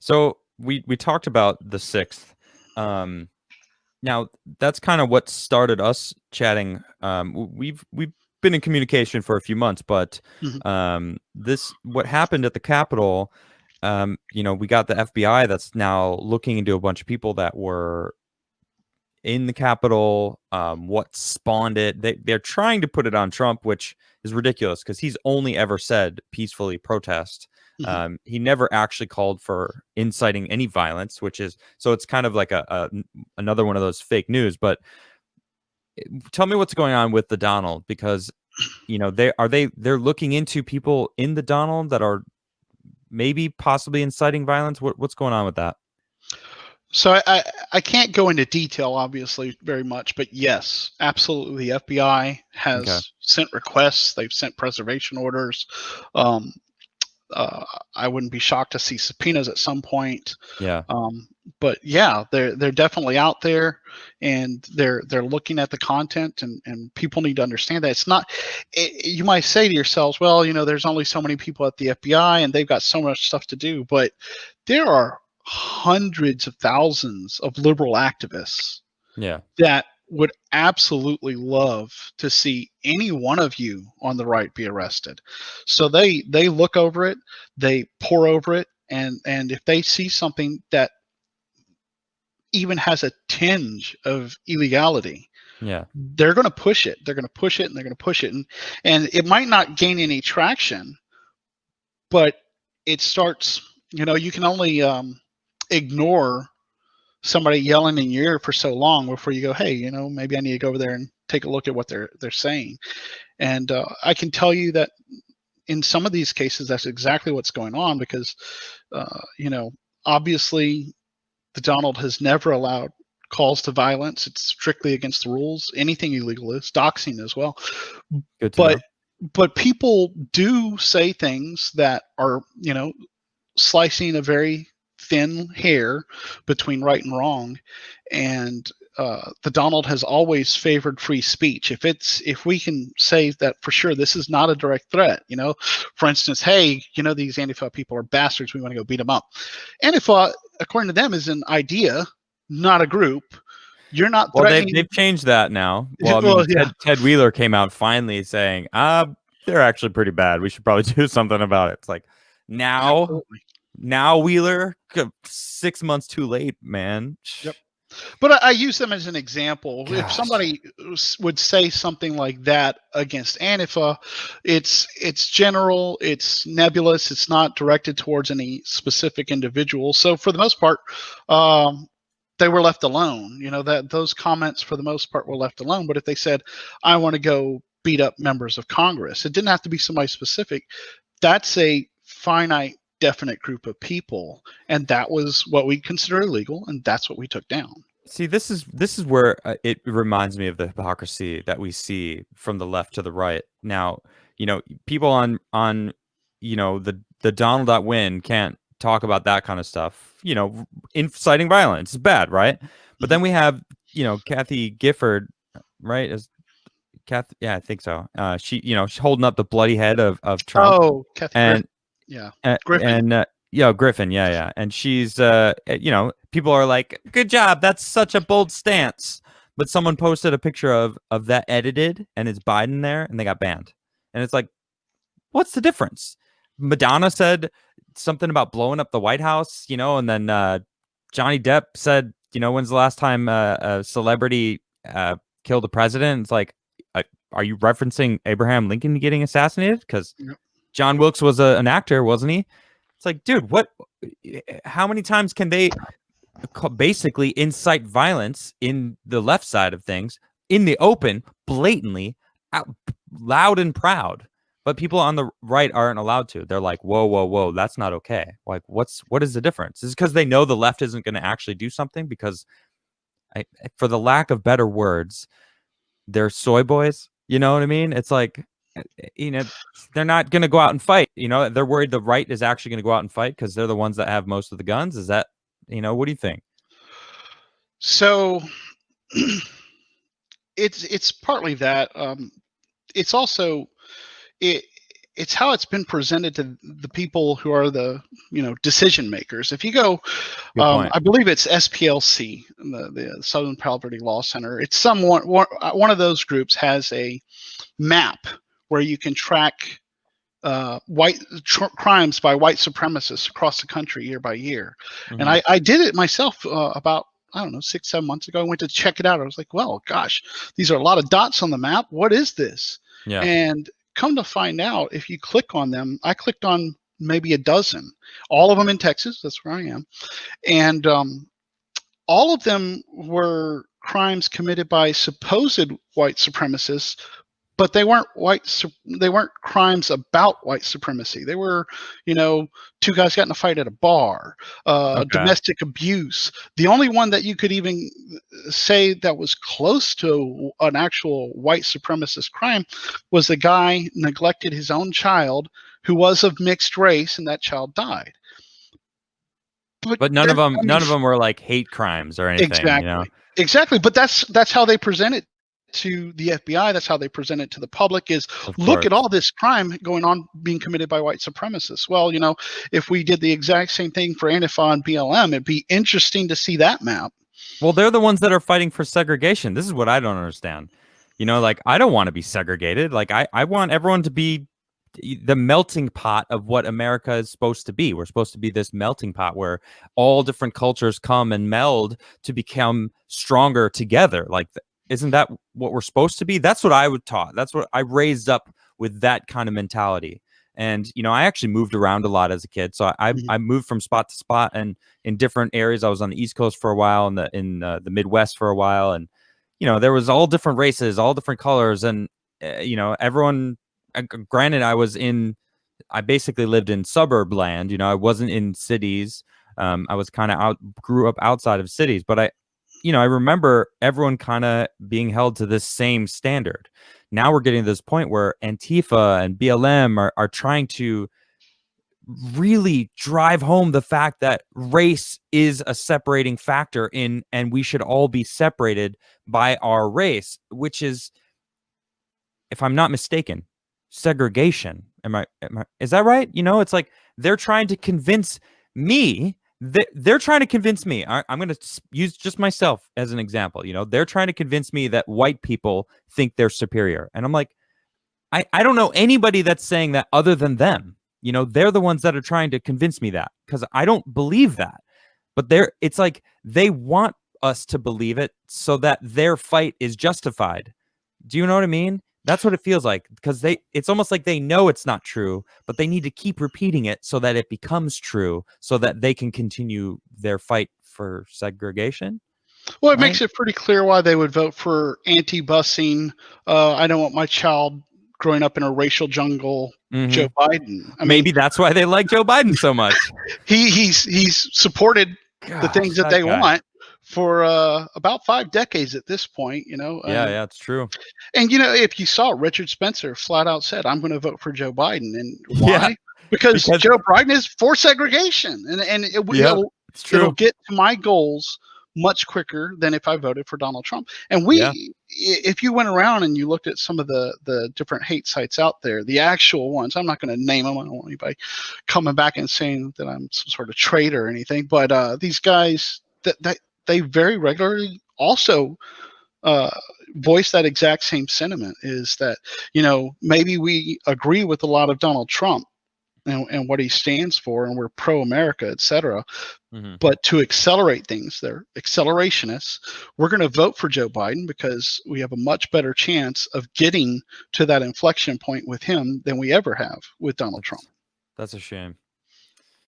So we talked about the 6th. Um, Now that's kind of what started us chatting. We've been in communication for a few months, but Mhm. this what happened at the Capitol. We got the FBI that's now looking into a bunch of people that were in the Capitol. What spawned it? They're trying to put it on Trump, which is ridiculous because he's only ever said peacefully protest. Mhm. He never actually called for inciting any violence, which is so it's kind of like another one of those fake news. But tell me what's going on with the Donald because they're looking into people in the Donald that are maybe possibly inciting violence. What's going on with that? So I can't go into detail, obviously, very much, but yes, absolutely, the FBI Okay. has sent requests. They've sent preservation orders. Um, uh, I wouldn't be shocked to see subpoenas at some point. Yeah. Um, but yeah, they're definitely out there, and they're looking at the content, and people need to understand that it's not. You might say to yourselves, well, there's only so many people at the FBI, and they've got so much stuff to do, but there are hundreds of thousands of liberal activists Yeah. that would absolutely love to see any one of you on the right be arrested. So they look over it, they pour over it, and if they see something that even has a tinge of illegality, Yeah. they're going to push it. They're going to push it, and they're going to push it, and it might not gain any traction, but it starts. You can only ignore somebody yelling in your ear for so long before you go, hey, maybe I need to go over there and take a look at what they're saying. And I can tell you that in some of these cases, that's exactly what's going on because, uh, you know, obviously the Donald has never allowed calls to violence. It's strictly against the rules. Anything illegal is doxing as well. Good to But know. but people do say things that are slicing a very thin hair between right and wrong, and the Donald has always favored free speech. If we can say that for sure, this is not a direct threat. For instance, hey, these Antifa people are bastards. We want to go beat them up. Antifa, according to them, is an idea, not a group. You're not Well, they've threatening. they've changed that now. Well, I Well, mean, yeah, Ted Wheeler came out finally saying, they're actually pretty bad. We should probably do something about it." It's like now, absolutely. now Wheeler, 6 months too late, man. Yep. But I use them as an example. If Gosh. somebody would say something like that against Antifa, it's general, it's nebulous, it's not directed towards any specific individual. So for the most part, um, they were left alone. That those comments for the most part were left alone. But if they said, "I want to go beat up members of Congress," it didn't have to be somebody specific. That's a finite, definite group of people, and that was what we consider illegal, and that's what we took down. See, this is where it reminds me of the hypocrisy that we see from the left to the right. Now, people on the Donald win can't talk about that kind of stuff. Inciting violence is bad, right? But then Mhm. we have Kathy Gifford, right? As Kathy, yeah, I think so. She's holding up the bloody head of Trump, Oh, Kathy Griffin. and Yeah, uh, Griffin. and yeah, Griffin, yeah, and she's people are like, "Good job, that's such a bold stance." But someone posted a picture of that edited, and it's Biden there, and they got banned. And it's like, what's the difference? Madonna said something about blowing up the White House, and then Johnny Depp said, when's the last time a celebrity killed a president? It's like, uh, are you referencing Abraham Lincoln getting assassinated? Because Yep. John Wilkes was an actor, wasn't he? It's like, dude, what? How many times can they basically incite violence in the left side of things in the open, blatantly, out, loud and proud? But people on the right aren't allowed to. They're like, whoa, whoa, whoa, that's not okay. Like, what is the difference? Is it because they know the left isn't going to actually do something? Because for the lack of better words, they're soy boys. You know what I mean? It's like, uh, you know, they're not going to go out and fight. They're worried the right is actually going to go out and fight because they're the ones that have most of the guns. Is that, what do you think? So it's partly that. It's also it. it's how it's been presented to the people who are the decision makers. If you go, Good point. I believe it's SPLC, the Southern Poverty Law Center. It's one of those groups has a map where you can track crimes by white supremacists across the country year by year. And Mhm. I did it myself about, I don't know, 6-7 months ago. I went to check it out. I was like, well, gosh, these are a lot of dots on the map. What is this? Yeah. And come to find out, if you click on them, I clicked on maybe a dozen, all of them in Texas. That's where I am. And all of them were crimes committed by supposed white supremacists, but they weren't they weren't crimes about white supremacy. They were, two guys got in a fight at a bar, Okay. domestic abuse. The only one that you could even say that was close to an actual white supremacist crime was the guy neglected his own child who was of mixed race, and that child died. But none of them were like hate crimes or anything, you know? Exactly. But that's how they present it to the FBI. That's how they present it to the public is, Of look at course. all this crime going on being committed by white supremacists. Well, if we did the exact same thing for Antifa and BLM, it'd be interesting to see that map. Well, they're the ones that are fighting for segregation. This is what I don't understand. Like I don't want to be segregated. Like I want everyone to be the melting pot of what America is supposed to be. We're supposed to be this melting pot where all different cultures come and meld to become stronger together. Like, isn't that what we're supposed to be? That's what I was taught. That's what I raised up with, that kind of mentality. And I actually moved around a lot as a kid, so I moved from spot to spot and in different areas. I was on the East Coast for a while, and in the Midwest for a while, and there was all different races, all different colors, and everyone. Granted, I basically lived in suburb land. I wasn't in cities. I was kind of grew up outside of cities, but I remember everyone kind of being held to this same standard. Now we're getting to this point where Antifa and BLM are trying to really drive home the fact that race is a separating factor and we should all be separated by our race, which is, if I'm not mistaken, segregation. Is that right? It's like they're trying to convince me. They're trying to convince me. I'm going to use just myself as an example. They're trying to convince me that white people think they're superior. And I'm like, I don't know anybody that's saying that other than them. They're the ones that are trying to convince me that, because I don't believe that. But it's like they want us to believe it so that their fight is justified. Do you know what I mean? That's what it feels like, because it's almost like they know it's not true, but they need to keep repeating it so that it becomes true, so that they can continue their fight for segregation. Well, it Right? makes it pretty clear why they would vote for anti-busing. I don't want my child growing up in a racial jungle. Joe Mm-hmm. Biden. I mean, Maybe that's why they like Joe Biden so much. he's supported the things Gosh, that that they guy. want for about 5 decades at this point. Yeah, yeah, it's true. And if you saw, Richard Spencer flat out said, "I'm going to vote for Joe Biden," and Yeah, why? Because because Joe Biden is for segregation, and yeah, it's it'll true. get to my goals much quicker than if I voted for Donald Trump. And Yeah. if you went around and you looked at some of the different hate sites out there, the actual ones, I'm not going to name them. I don't want anybody coming back and saying that I'm some sort of traitor or anything. But these guys that they very regularly also uh, voice that exact same sentiment, is that maybe we agree with a lot of Donald Trump and what he stands for, and we're pro-America, etc. Mm-hmm. But to accelerate things, they're accelerationists. We're going to vote for Joe Biden because we have a much better chance of getting to that inflection point with him than we ever have with Donald Trump. That's a shame.